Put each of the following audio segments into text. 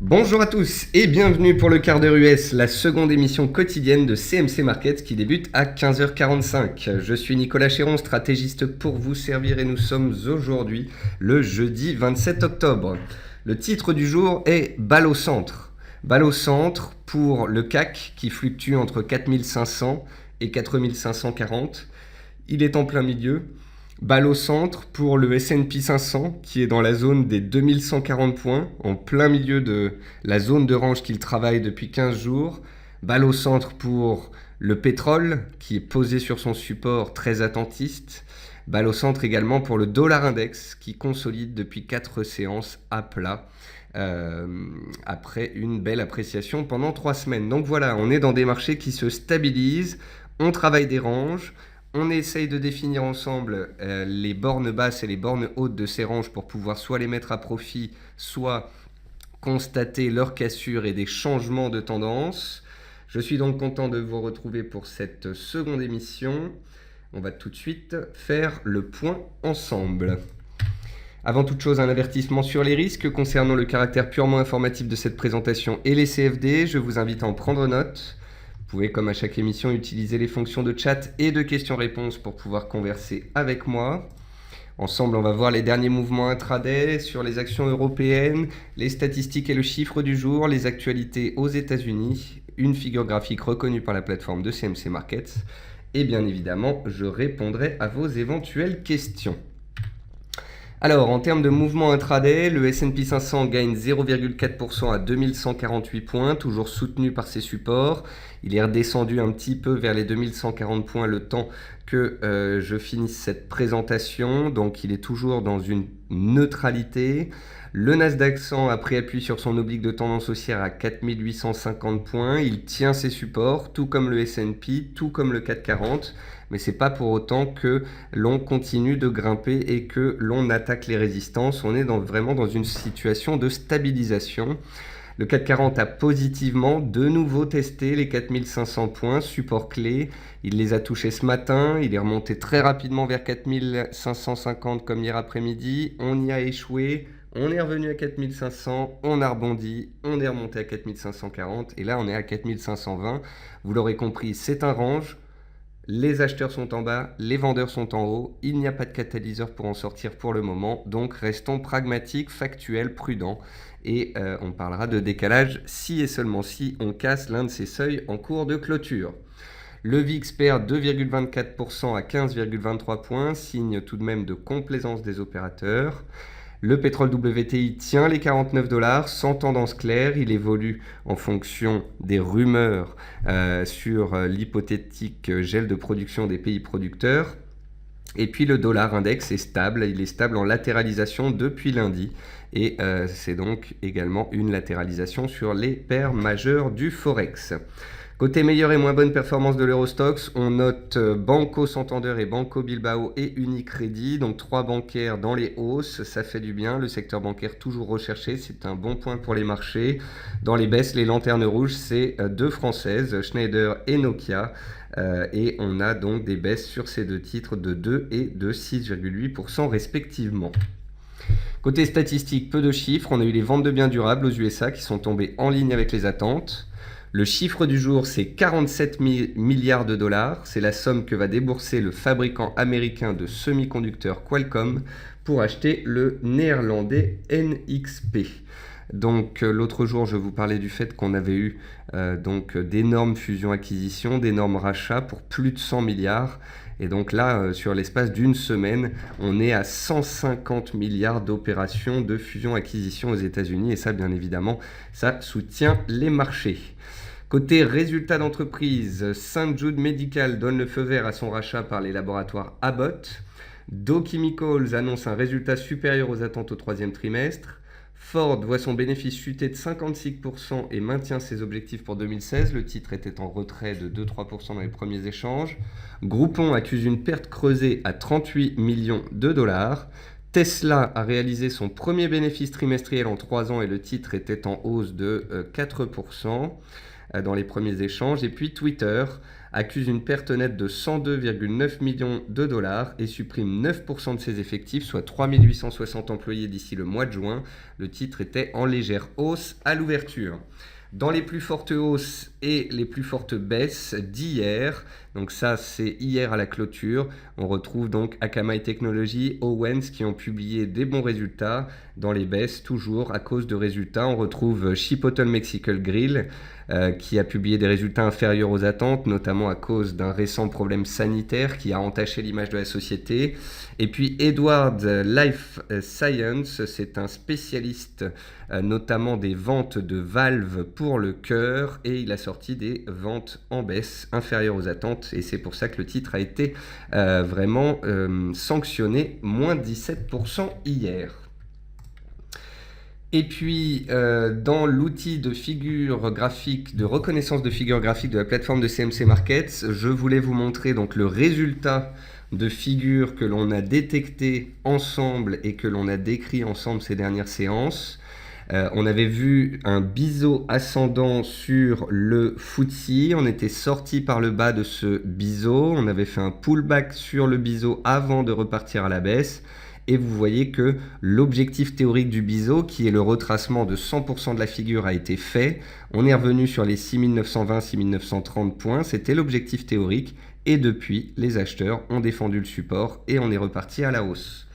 Bonjour à tous et bienvenue pour le quart d'heure US, la seconde émission quotidienne de CMC Markets qui débute à 15h45. Je suis Nicolas Chéron, stratégiste pour vous servir et nous sommes aujourd'hui le jeudi 27 octobre. Le titre du jour est Balle au centre. Balle au centre pour le CAC qui fluctue entre 4500 et 4540. Il est en plein milieu. Balle au centre pour le S&P 500 qui est dans la zone des 2140 points, en plein milieu de la zone de range qu'il travaille depuis 15 jours. Balle au centre pour le pétrole qui est posé sur son support très attentiste. Balle au centre également pour le dollar index qui consolide depuis 4 séances à plat après une belle appréciation pendant 3 semaines. Donc voilà, on est dans des marchés qui se stabilisent, on travaille des ranges. On essaye de définir ensemble les bornes basses et les bornes hautes de ces ranges pour pouvoir soit les mettre à profit, soit constater leur cassure et des changements de tendance. Je suis donc content de vous retrouver pour cette seconde émission. On va tout de suite faire le point ensemble. Avant toute chose, un avertissement sur les risques concernant le caractère purement informatif de cette présentation et les CFD. Je vous invite à en prendre note. Vous pouvez, comme à chaque émission, utiliser les fonctions de chat et de questions-réponses pour pouvoir converser avec moi. Ensemble, on va voir les derniers mouvements intraday sur les actions européennes, les statistiques et le chiffre du jour, les actualités aux États-Unis, une figure graphique reconnue par la plateforme de CMC Markets. Et bien évidemment, je répondrai à vos éventuelles questions. Alors, en termes de mouvement intraday, le S&P 500 gagne 0,4% à 2148 points, toujours soutenu par ses supports. Il est redescendu un petit peu vers les 2140 points le temps que je finisse cette présentation. Donc, il est toujours dans une neutralité. Le Nasdaq 100 a pris appui sur son oblique de tendance haussière à 4850 points. Il tient ses supports, tout comme le S&P, tout comme le CAC 40. Mais ce n'est pas pour autant que l'on continue de grimper et que l'on attaque les résistances. On est vraiment dans une situation de stabilisation. Le CAC 40 a positivement de nouveau testé les 4500 points, support clé. Il les a touchés ce matin, il est remonté très rapidement vers 4550 comme hier après-midi. On y a échoué, on est revenu à 4500, on a rebondi, on est remonté à 4540 et là on est à 4520. Vous l'aurez compris, c'est un range. Les acheteurs sont en bas, les vendeurs sont en haut. Il n'y a pas de catalyseur pour en sortir pour le moment. Donc restons pragmatiques, factuels, prudents. Et on parlera de décalage si et seulement si on casse l'un de ces seuils en cours de clôture. Le VIX perd 2,24% à 15,23 points, signe tout de même de complaisance des opérateurs. Le pétrole WTI tient les 49 $, sans tendance claire. Il évolue en fonction des rumeurs sur l'hypothétique gel de production des pays producteurs. Et puis le dollar index est stable. Il est stable en latéralisation depuis lundi. Et c'est donc également une latéralisation sur les paires majeures du Forex. Côté meilleure et moins bonne performance de l'Eurostoxx, on note Banco Santander et Banco Bilbao et Unicredit, donc 3 bancaires dans les hausses, ça fait du bien. Le secteur bancaire toujours recherché, c'est un bon point pour les marchés. Dans les baisses, les lanternes rouges, c'est 2 françaises, Schneider et Nokia. Et on a donc des baisses sur ces 2 titres de 2 et de 6,8% respectivement. Côté statistique, peu de chiffres. On a eu les ventes de biens durables aux USA qui sont tombées en ligne avec les attentes. Le chiffre du jour, c'est 47 milliards de dollars. C'est la somme que va débourser le fabricant américain de semi-conducteurs Qualcomm pour acheter le néerlandais NXP. Donc l'autre jour, je vous parlais du fait qu'on avait eu d'énormes fusions-acquisitions, d'énormes rachats pour plus de 100 milliards. Et donc là, sur l'espace d'une semaine, on est à 150 milliards d'opérations de fusion-acquisition aux États-Unis. Et ça, bien évidemment, ça soutient les marchés. Côté résultats d'entreprise, St. Jude Medical donne le feu vert à son rachat par les laboratoires Abbott. Dow Chemicals annonce un résultat supérieur aux attentes au troisième trimestre. Ford voit son bénéfice chuter de 56% et maintient ses objectifs pour 2016. Le titre était en retrait de 2-3% dans les premiers échanges. Groupon accuse une perte creusée à 38 millions de dollars. Tesla a réalisé son premier bénéfice trimestriel en 3 ans et le titre était en hausse de 4%. dans les premiers échanges. Et puis Twitter accuse une perte nette de 102,9 millions de dollars et supprime 9% de ses effectifs, soit 3860 employés d'ici le mois de juin. Le titre était en légère hausse à l'ouverture. Dans les plus fortes hausses et les plus fortes baisses d'hier, donc ça c'est hier à la clôture, on retrouve donc Akamai Technologies, Owens qui ont publié des bons résultats. Dans les baisses, toujours à cause de résultats, on retrouve Chipotle Mexican Grill qui a publié des résultats inférieurs aux attentes, notamment à cause d'un récent problème sanitaire qui a entaché l'image de la société. Et puis Edwards Life Science, c'est un spécialiste notamment des ventes de valves pour le cœur, et il a sorti des ventes en baisse inférieures aux attentes, et c'est pour ça que le titre a été vraiment sanctionné, moins 17% hier. Et puis, dans l'outil de figure graphique, de reconnaissance de figure graphique de la plateforme de CMC Markets, je voulais vous montrer donc le résultat de figures que l'on a détectées ensemble et que l'on a décrit ensemble ces dernières séances. On avait vu un biseau ascendant sur le FTSE, on était sorti par le bas de ce biseau, on avait fait un pullback sur le biseau avant de repartir à la baisse. Et vous voyez que l'objectif théorique du biseau, qui est le retracement de 100% de la figure, a été fait. On est revenu sur les 6920-6930 points, c'était l'objectif théorique. Et depuis, les acheteurs ont défendu le support et on est reparti à la hausse.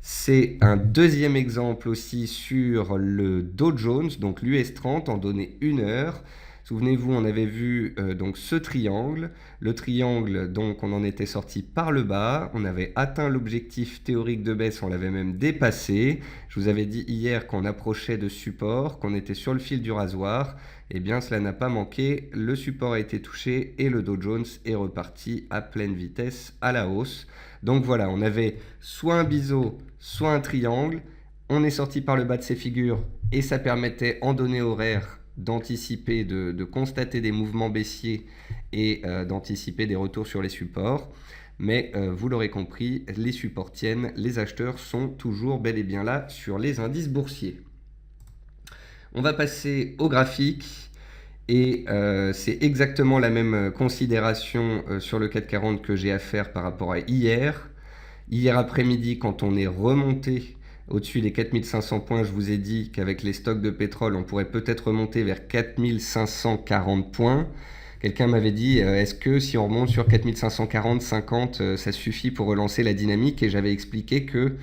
C'est un deuxième exemple aussi sur le Dow Jones, donc l'US 30 en données 1 heure. Souvenez-vous, on avait vu donc ce triangle. Le triangle, donc on en était sorti par le bas. On avait atteint l'objectif théorique de baisse, on l'avait même dépassé. Je vous avais dit hier qu'on approchait de support, qu'on était sur le fil du rasoir. Eh bien, cela n'a pas manqué. Le support a été touché et le Dow Jones est reparti à pleine vitesse à la hausse. Donc voilà, on avait soit un biseau, soit un triangle. On est sorti par le bas de ces figures et ça permettait en données horaires d'anticiper, de constater des mouvements baissiers et d'anticiper des retours sur les supports. Mais vous l'aurez compris, les supports tiennent, les acheteurs sont toujours bel et bien là sur les indices boursiers. On va passer au graphique et c'est exactement la même considération sur le CAC 40 que j'ai à faire par rapport à hier. Hier après-midi, quand on est remonté au-dessus des 4500 points, je vous ai dit qu'avec les stocks de pétrole, on pourrait peut-être remonter vers 4540 points. Quelqu'un m'avait dit, est-ce que si on remonte sur 4540, 50, ça suffit pour relancer la dynamique? Et j'avais expliqué que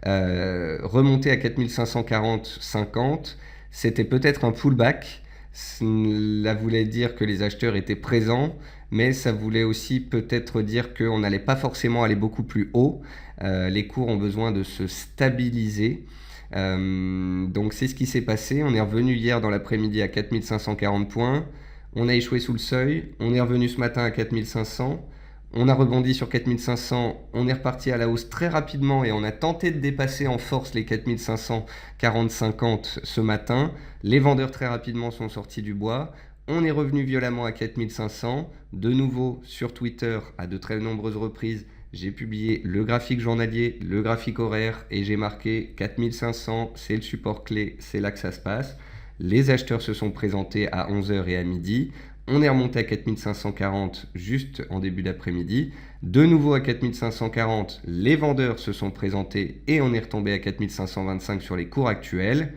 remonter à 4540, 50, c'était peut-être un pullback. Cela voulait dire que les acheteurs étaient présents, mais ça voulait aussi peut-être dire qu'on n'allait pas forcément aller beaucoup plus haut. Les cours ont besoin de se stabiliser. Donc c'est ce qui s'est passé. On est revenu hier dans l'après-midi à 4540 points. On a échoué sous le seuil. On est revenu ce matin à 4500. On a rebondi sur 4500. On est reparti à la hausse très rapidement et on a tenté de dépasser en force les 4540-50 ce matin. Les vendeurs très rapidement sont sortis du bois. On est revenu violemment à 4500. De nouveau sur Twitter à de très nombreuses reprises. J'ai publié le graphique journalier, le graphique horaire et j'ai marqué 4500, c'est le support clé, c'est là que ça se passe. Les acheteurs se sont présentés à 11h et à midi. On est remonté à 4540 juste en début d'après-midi. De nouveau à 4540, les vendeurs se sont présentés et on est retombé à 4525 sur les cours actuels.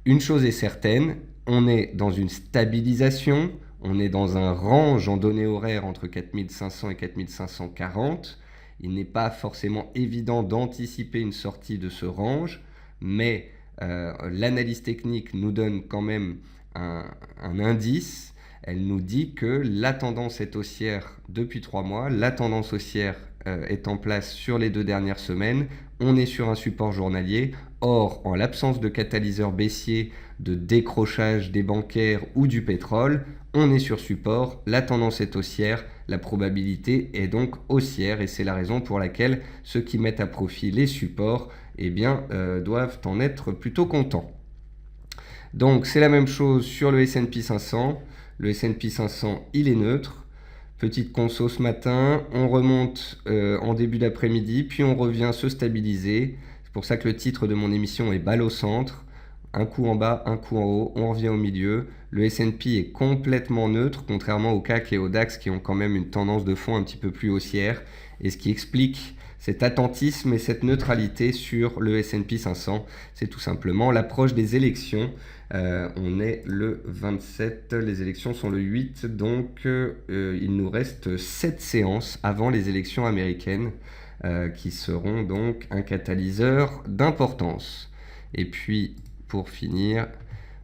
Une chose est certaine, on est dans une stabilisation, on est dans un range en données horaires entre 4500 et 4540. Il n'est pas forcément évident d'anticiper une sortie de ce range, mais l'analyse technique nous donne quand même un indice. Elle nous dit que la tendance est haussière depuis 3 mois, la tendance haussière est en place sur les 2 dernières semaines, on est sur un support journalier. Or, en l'absence de catalyseur baissier, de décrochage des bancaires ou du pétrole, on est sur support, la tendance est haussière, la probabilité est donc haussière et c'est la raison pour laquelle ceux qui mettent à profit les supports doivent en être plutôt contents. Donc c'est la même chose sur le S&P 500. Le S&P 500, il est neutre. Petite conso ce matin, on remonte en début d'après-midi, puis on revient se stabiliser. C'est pour ça que le titre de mon émission est balle au centre. un coup en bas, un coup en haut, on revient au milieu. Le S&P est complètement neutre, contrairement au CAC et au DAX qui ont quand même une tendance de fond un petit peu plus haussière, et ce qui explique cet attentisme et cette neutralité sur le S&P 500, c'est tout simplement l'approche des élections. On est le 27, les élections sont le 8, donc il nous reste 7 séances avant les élections américaines qui seront donc un catalyseur d'importance. Et puis, pour finir,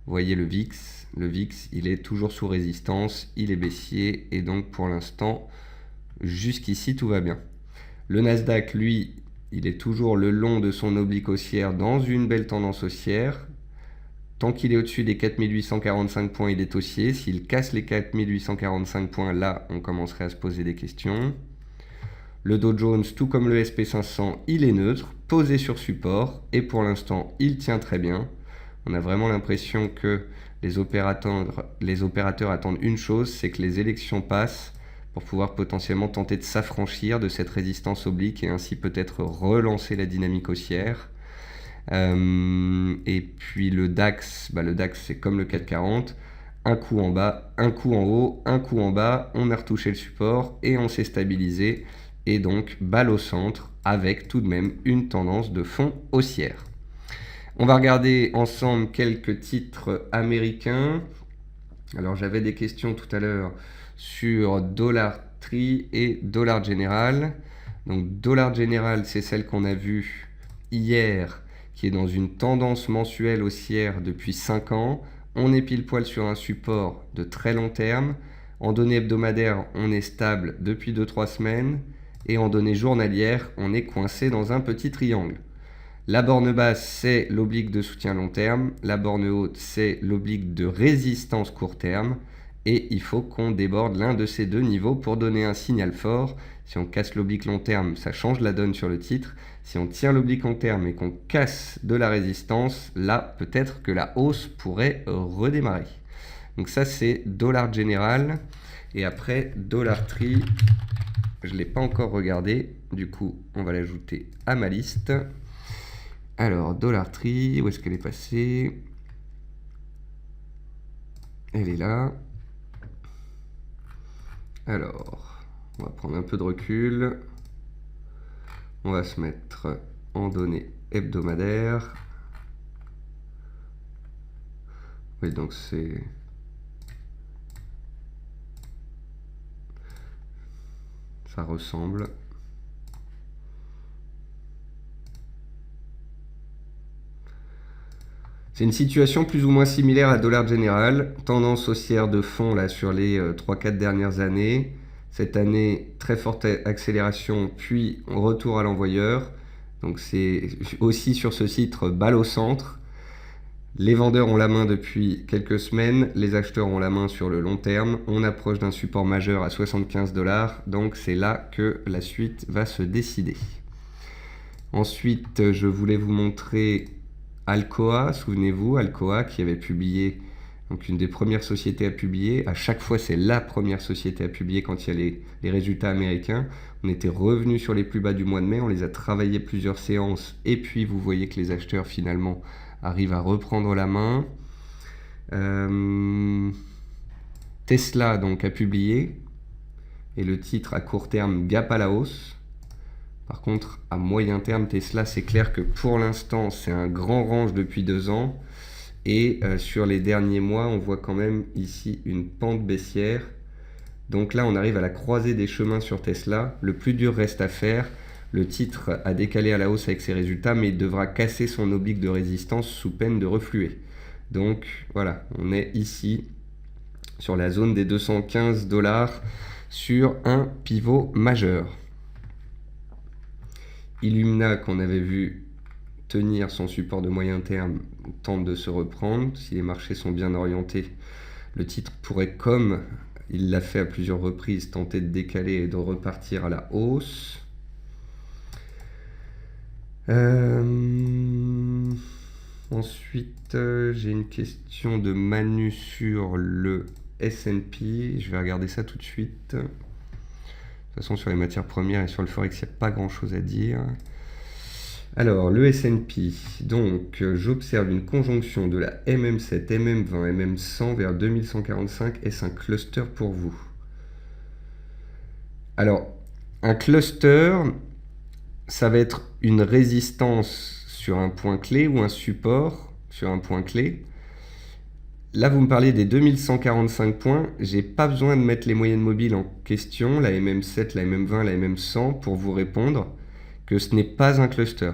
vous voyez le VIX. Le VIX, il est toujours sous résistance, il est baissier, et donc pour l'instant, jusqu'ici, tout va bien. Le Nasdaq, lui, il est toujours le long de son oblique haussière dans une belle tendance haussière. Tant qu'il est au-dessus des 4845 points, il est haussier. S'il casse les 4845 points, là, on commencerait à se poser des questions. Le Dow Jones, tout comme le SP500, il est neutre, posé sur support, et pour l'instant, il tient très bien. On a vraiment l'impression que les opérateurs attendent une chose, c'est que les élections passent pour pouvoir potentiellement tenter de s'affranchir de cette résistance oblique et ainsi peut-être relancer la dynamique haussière. Et puis le DAX, le DAX c'est comme le CAC 40, un coup en bas, un coup en haut, un coup en bas, on a retouché le support et on s'est stabilisé, et donc balle au centre avec tout de même une tendance de fond haussière. On va regarder ensemble quelques titres américains. Alors j'avais des questions tout à l'heure sur Dollar Tree et Dollar General. Donc Dollar General, c'est celle qu'on a vue hier, qui est dans une tendance mensuelle haussière depuis 5 ans. On est pile poil sur un support de très long terme. En données hebdomadaires, on est stable depuis 2-3 semaines. Et en données journalières, on est coincé dans un petit triangle. La borne basse, c'est l'oblique de soutien long terme. La borne haute, c'est l'oblique de résistance court terme. Et il faut qu'on déborde l'un de ces deux niveaux pour donner un signal fort. Si on casse l'oblique long terme, ça change la donne sur le titre. Si on tient l'oblique long terme et qu'on casse de la résistance, là, peut-être que la hausse pourrait redémarrer. Donc ça, c'est Dollar General. Et après, Dollar Tree, je ne l'ai pas encore regardé. Du coup, on va l'ajouter à ma liste. Alors, Dollar Tree, où est-ce qu'elle est passée? Elle est là. Alors, on va prendre un peu de recul. On va se mettre en données hebdomadaires. Oui, donc c'est... ça ressemble. C'est une situation plus ou moins similaire à Dollar General, tendance haussière de fond là, sur les 3-4 dernières années. Cette année, très forte accélération, puis retour à l'envoyeur. Donc c'est aussi sur ce titre, balle au centre. Les vendeurs ont la main depuis quelques semaines, les acheteurs ont la main sur le long terme. On approche d'un support majeur à 75 $, donc c'est là que la suite va se décider. Ensuite, je voulais vous montrer Alcoa, souvenez-vous, Alcoa qui avait publié, donc une des premières sociétés à publier. À chaque fois, c'est la première société à publier quand il y a les résultats américains. On était revenu sur les plus bas du mois de mai, on les a travaillés plusieurs séances, et puis vous voyez que les acheteurs finalement arrivent à reprendre la main. Tesla donc a publié, et le titre à court terme gap à la hausse. Par contre, à moyen terme, Tesla, c'est clair que pour l'instant, c'est un grand range depuis 2 ans. Et sur les derniers mois, on voit quand même ici une pente baissière. Donc là, on arrive à la croisée des chemins sur Tesla. Le plus dur reste à faire. Le titre a décalé à la hausse avec ses résultats, mais il devra casser son oblique de résistance sous peine de refluer. Donc voilà, on est ici sur la zone des 215 $ sur un pivot majeur. Illumina, qu'on avait vu tenir son support de moyen terme, tente de se reprendre. Si les marchés sont bien orientés, le titre pourrait, comme il l'a fait à plusieurs reprises, tenter de décaler et de repartir à la hausse. Ensuite, j'ai une question de Manu sur le S&P. Je vais regarder ça tout de suite. De toute façon, sur les matières premières et sur le Forex, il n'y a pas grand-chose à dire. Alors, le S&P, donc j'observe une conjonction de la MM7, MM20, MM100 vers 2145. Est-ce un cluster pour vous? Alors, un cluster, ça va être une résistance sur un point clé ou un support sur un point clé. Là, vous me parlez des 2145 points. J'ai pas besoin de mettre les moyennes mobiles en question, la MM7, la MM20, la MM100, pour vous répondre que ce n'est pas un cluster.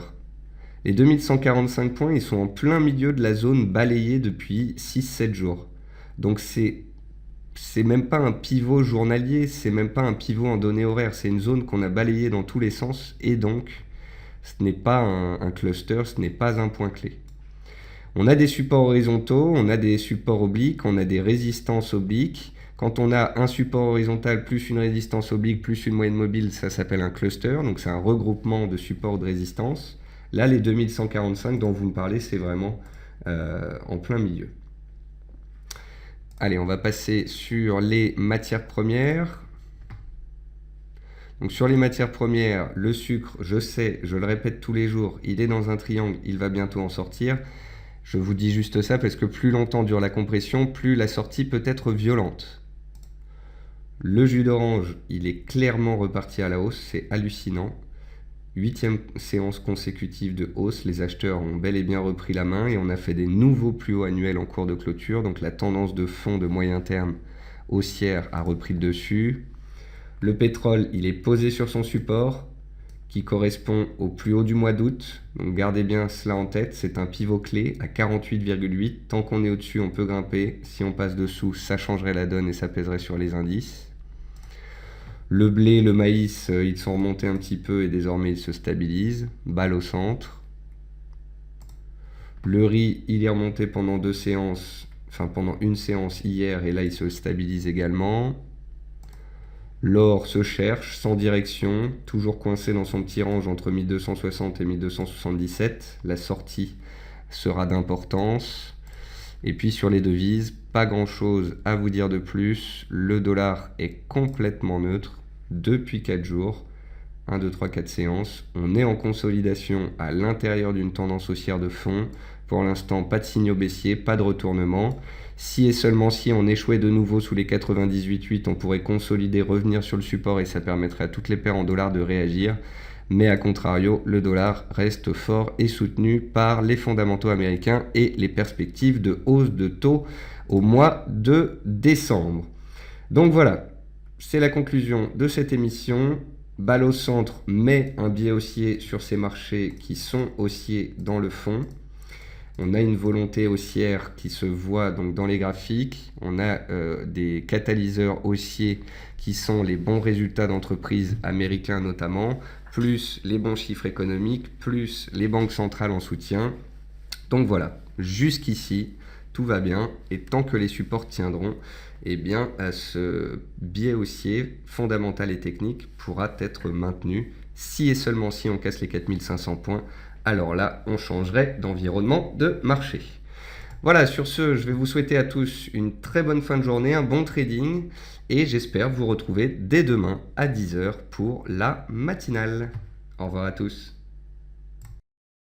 Les 2145 points, ils sont en plein milieu de la zone balayée depuis 6-7 jours. Donc c'est même pas un pivot journalier, c'est même pas un pivot en données horaires, c'est une zone qu'on a balayée dans tous les sens et donc ce n'est pas un cluster, ce n'est pas un point clé. On a des supports horizontaux, on a des supports obliques, on a des résistances obliques. Quand on a un support horizontal plus une résistance oblique plus une moyenne mobile, ça s'appelle un cluster, donc c'est un regroupement de supports ou de résistance. Là, les 2145 dont vous me parlez, c'est vraiment en plein milieu. Allez, on va passer sur les matières premières. Donc sur les matières premières, le sucre, je sais, je le répète tous les jours, il est dans un triangle, il va bientôt en sortir. Je vous dis juste ça parce que plus longtemps dure la compression, plus la sortie peut être violente. Le jus d'orange, il est clairement reparti à la hausse, c'est hallucinant. 8e séance consécutive de hausse, les acheteurs ont bel et bien repris la main et on a fait des nouveaux plus hauts annuels en cours de clôture. Donc la tendance de fond de moyen terme haussière a repris le dessus. Le pétrole, il est posé sur son support qui correspond au plus haut du mois d'août. Donc gardez bien cela en tête, c'est un pivot clé à 48,8. Tant qu'on est au-dessus, on peut grimper. Si on passe dessous, ça changerait la donne et ça pèserait sur les indices. Le blé, le maïs, ils sont remontés un petit peu et désormais ils se stabilisent. Balle au centre. Le riz, il est remonté pendant pendant une séance hier et là il se stabilise également. L'or se cherche, sans direction, toujours coincé dans son petit range entre 1260 et 1277. La sortie sera d'importance. Et puis sur les devises, pas grand-chose à vous dire de plus. Le dollar est complètement neutre depuis 4 jours. 1, 2, 3, 4 séances. On est en consolidation à l'intérieur d'une tendance haussière de fond. Pour l'instant, pas de signaux baissiers, pas de retournement. Si et seulement si on échouait de nouveau sous les 98,8, on pourrait consolider, revenir sur le support et ça permettrait à toutes les paires en dollars de réagir. Mais à contrario, le dollar reste fort et soutenu par les fondamentaux américains et les perspectives de hausse de taux au mois de décembre. Donc voilà, c'est la conclusion de cette émission. Balle au centre, mais un biais haussier sur ces marchés qui sont haussiers dans le fond. On a une volonté haussière qui se voit donc dans les graphiques. On a des catalyseurs haussiers qui sont les bons résultats d'entreprises américains notamment, plus les bons chiffres économiques, plus les banques centrales en soutien. Donc voilà, jusqu'ici, tout va bien. Et tant que les supports tiendront, eh bien, ce biais haussier fondamental et technique pourra être maintenu si et seulement si on casse les 4500 points. Alors là, on changerait d'environnement de marché. Voilà, sur ce, je vais vous souhaiter à tous une très bonne fin de journée, un bon trading, et j'espère vous retrouver dès demain à 10h pour la matinale. Au revoir à tous.